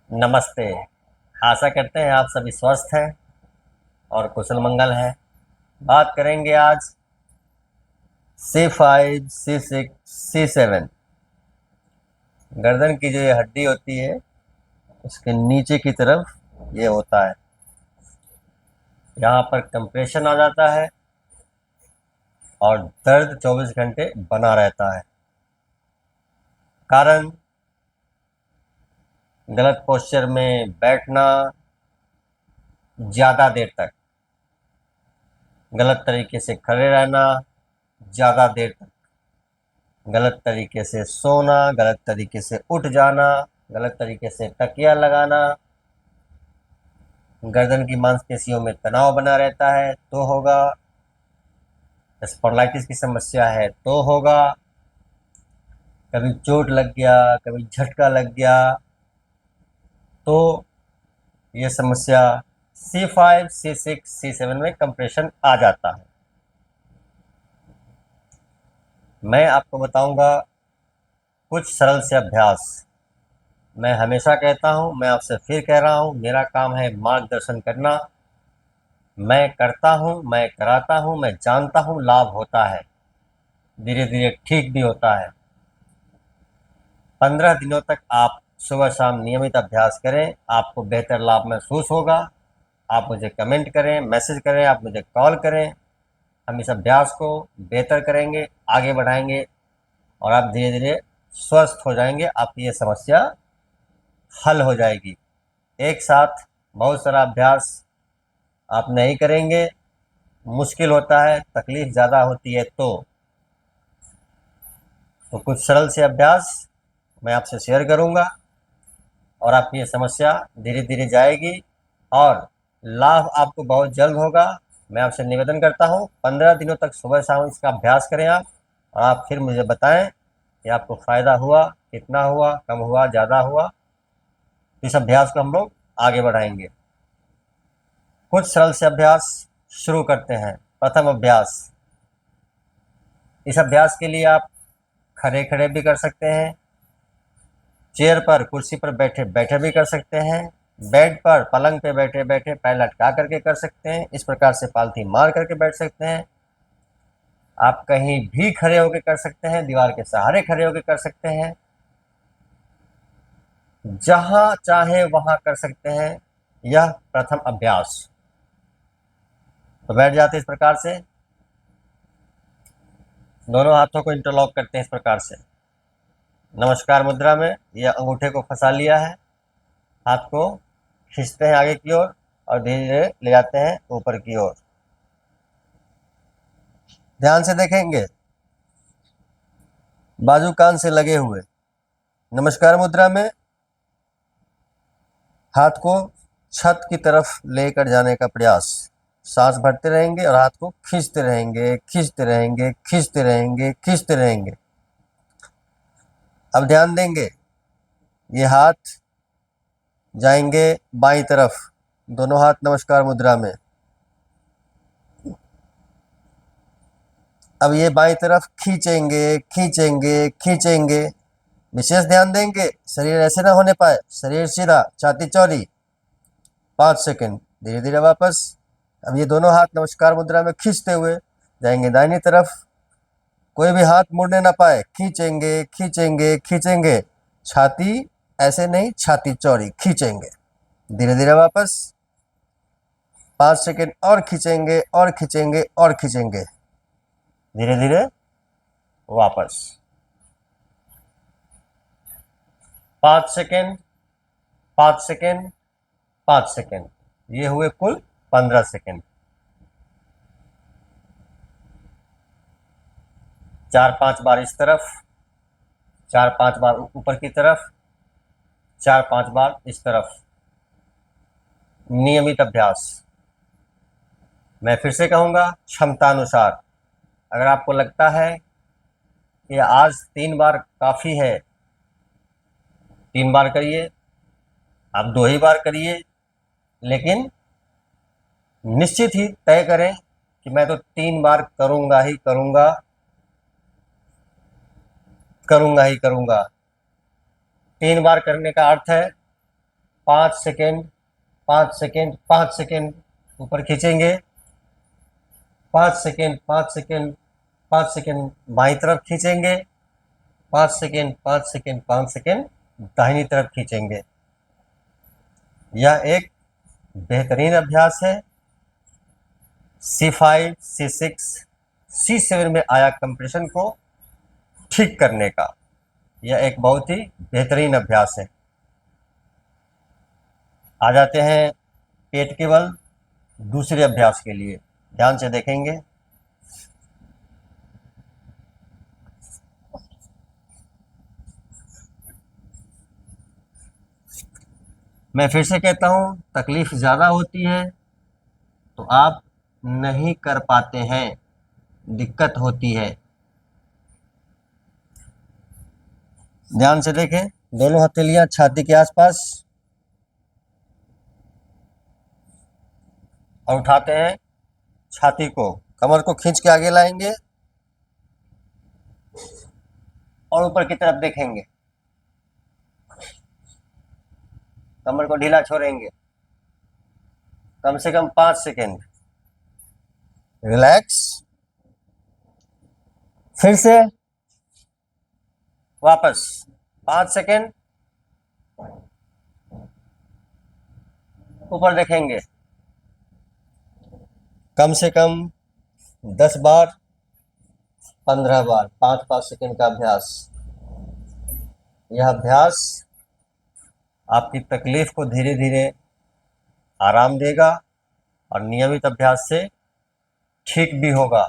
नमस्ते। आशा करते हैं आप सभी स्वस्थ हैं और कुशल मंगल हैं। बात करेंगे आज C5, C6, C7 गर्दन की जो ये हड्डी होती है उसके नीचे की तरफ ये होता है। यहाँ पर कंप्रेशन आ जाता है और दर्द 24 घंटे बना रहता है। कारण गलत पोस्चर में बैठना, ज़्यादा देर तक गलत तरीके से खड़े रहना, ज़्यादा देर तक गलत तरीके से सोना, गलत तरीके से उठ जाना, गलत तरीके से तकिया लगाना, गर्दन की मांसपेशियों में तनाव बना रहता है तो होगा। स्पॉन्डिलाइटिस की समस्या है तो होगा। कभी चोट लग गया, कभी झटका लग गया तो ये समस्या C5, C6, C7 में कंप्रेशन आ जाता है। मैं आपको बताऊंगा कुछ सरल से अभ्यास। मैं हमेशा कहता हूं, मैं आपसे फिर कह रहा हूं, मेरा काम है मार्गदर्शन करना। मैं करता हूं, मैं कराता हूं, मैं जानता हूं लाभ होता है, धीरे धीरे ठीक भी होता है। 15 दिनों तक आप सुबह शाम नियमित अभ्यास करें, आपको बेहतर लाभ महसूस होगा। आप मुझे कमेंट करें, मैसेज करें, आप मुझे कॉल करें। हम इस अभ्यास को बेहतर करेंगे, आगे बढ़ाएंगे और आप धीरे धीरे स्वस्थ हो जाएंगे। आपकी ये समस्या हल हो जाएगी। एक साथ बहुत सारा अभ्यास आप नहीं करेंगे, मुश्किल होता है, तकलीफ ज़्यादा होती है तो कुछ सरल से अभ्यास मैं आपसे शेयर करूंगा और आपकी ये समस्या धीरे धीरे जाएगी और लाभ आपको बहुत जल्द होगा। मैं आपसे निवेदन करता हूँ 15 दिनों तक सुबह शाम इसका अभ्यास करें आप, और आप फिर मुझे बताएं कि आपको फ़ायदा हुआ, कितना हुआ, कम हुआ, ज़्यादा हुआ। इस अभ्यास को हम लोग आगे बढ़ाएंगे। कुछ सरल से अभ्यास शुरू करते हैं। प्रथम अभ्यास। इस अभ्यास के लिए आप खड़े खड़े भी कर सकते हैं, चेयर पर, कुर्सी पर बैठे बैठे भी कर सकते हैं, बेड पर, पलंग पे बैठे बैठे पैर लटका करके कर सकते हैं, इस प्रकार से पालथी मार करके बैठ सकते हैं। आप कहीं भी खड़े होकर कर सकते हैं, दीवार के सहारे खड़े होकर कर सकते हैं, जहां चाहे वहां कर सकते हैं। यह प्रथम अभ्यास। तो बैठ जाते इस प्रकार से, दोनों हाथों को इंटरलॉक करते हैं इस प्रकार से नमस्कार मुद्रा में। यह अंगूठे को फंसा लिया है, हाथ को खींचते हैं आगे की ओर और धीरे धीरे ले जाते हैं ऊपर की ओर। ध्यान से देखेंगे, बाजू कान से लगे हुए। नमस्कार मुद्रा में हाथ को छत की तरफ लेकर जाने का प्रयास। सांस भरते रहेंगे और हाथ को खींचते रहेंगे, खींचते रहेंगे, खींचते रहेंगे, खींचते रहेंगे। अब ध्यान देंगे, ये हाथ जाएंगे बाईं तरफ, दोनों हाथ नमस्कार मुद्रा में। अब ये बाईं तरफ खींचेंगे, खींचेंगे, खींचेंगे। विशेष ध्यान देंगे शरीर ऐसे ना होने पाए, शरीर सीधा, छाती चौड़ी। 5 सेकंड, धीरे धीरे वापस। अब ये दोनों हाथ नमस्कार मुद्रा में खींचते हुए जाएंगे दाहिनी तरफ, कोई भी हाथ मुड़ने ना पाए। खींचेंगे, खींचेंगे, खींचेंगे, छाती ऐसे नहीं, छाती चौड़ी, खींचेंगे, धीरे धीरे वापस। 5 सेकंड और खींचेंगे और खींचेंगे और खींचेंगे, धीरे धीरे वापस। 5 सेकंड, 5 सेकंड, 5 सेकंड, ये हुए कुल 15 सेकंड। 4-5 बार इस तरफ, 4-5 बार ऊपर की तरफ, 4-5 बार इस तरफ। नियमित अभ्यास। मैं फिर से कहूँगा, क्षमतानुसार। अगर आपको लगता है कि आज 3 बार काफ़ी है, 3 बार करिए, आप 2 ही बार करिए, लेकिन निश्चित ही तय करें कि मैं तो 3 बार करूँगा ही करूँगा, करूँगा ही करूँगा। 3 बार करने का अर्थ है 5 सेकेंड 5 सेकेंड 5 सेकेंड ऊपर खींचेंगे, 5 सेकेंड 5 सेकेंड 5 सेकेंड बाईं तरफ खींचेंगे, 5 सेकेंड 5 सेकेंड 5 सेकेंड दाहिनी तरफ खींचेंगे। यह एक बेहतरीन अभ्यास है। C5, C6, C7 में आया कंप्रेशन को ठीक करने का यह एक बहुत ही बेहतरीन अभ्यास है। आ जाते हैं पेट के बल दूसरे अभ्यास के लिए, ध्यान से देखेंगे। मैं फिर से कहता हूं, तकलीफ ज़्यादा होती है तो आप नहीं कर पाते हैं, दिक्कत होती है। ध्यान से देखें, दोनों हथेलियां छाती के आसपास और उठाते हैं छाती को, कमर को खींच के आगे लाएंगे और ऊपर की तरफ देखेंगे, कमर को ढीला छोड़ेंगे, कम से कम 5 सेकेंड रिलैक्स, फिर से वापस 5 सेकेंड, ऊपर देखेंगे, कम से कम 10 बार 15 बार 5-5 सेकेंड का अभ्यास। यह अभ्यास आपकी तकलीफ को धीरे धीरे आराम देगा और नियमित अभ्यास से ठीक भी होगा।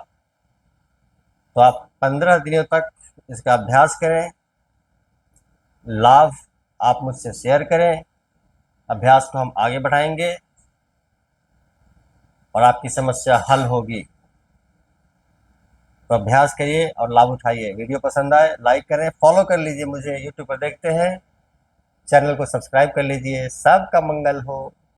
तो आप 15 दिनों तक इसका अभ्यास करें, लाभ आप मुझसे शेयर करें, अभ्यास को हम आगे बढ़ाएंगे और आपकी समस्या हल होगी। तो अभ्यास करिए और लाभ उठाइए। वीडियो पसंद आए लाइक करें, फॉलो कर लीजिए, मुझे यूट्यूब पर देखते हैं, चैनल को सब्सक्राइब कर लीजिए। सबका मंगल हो।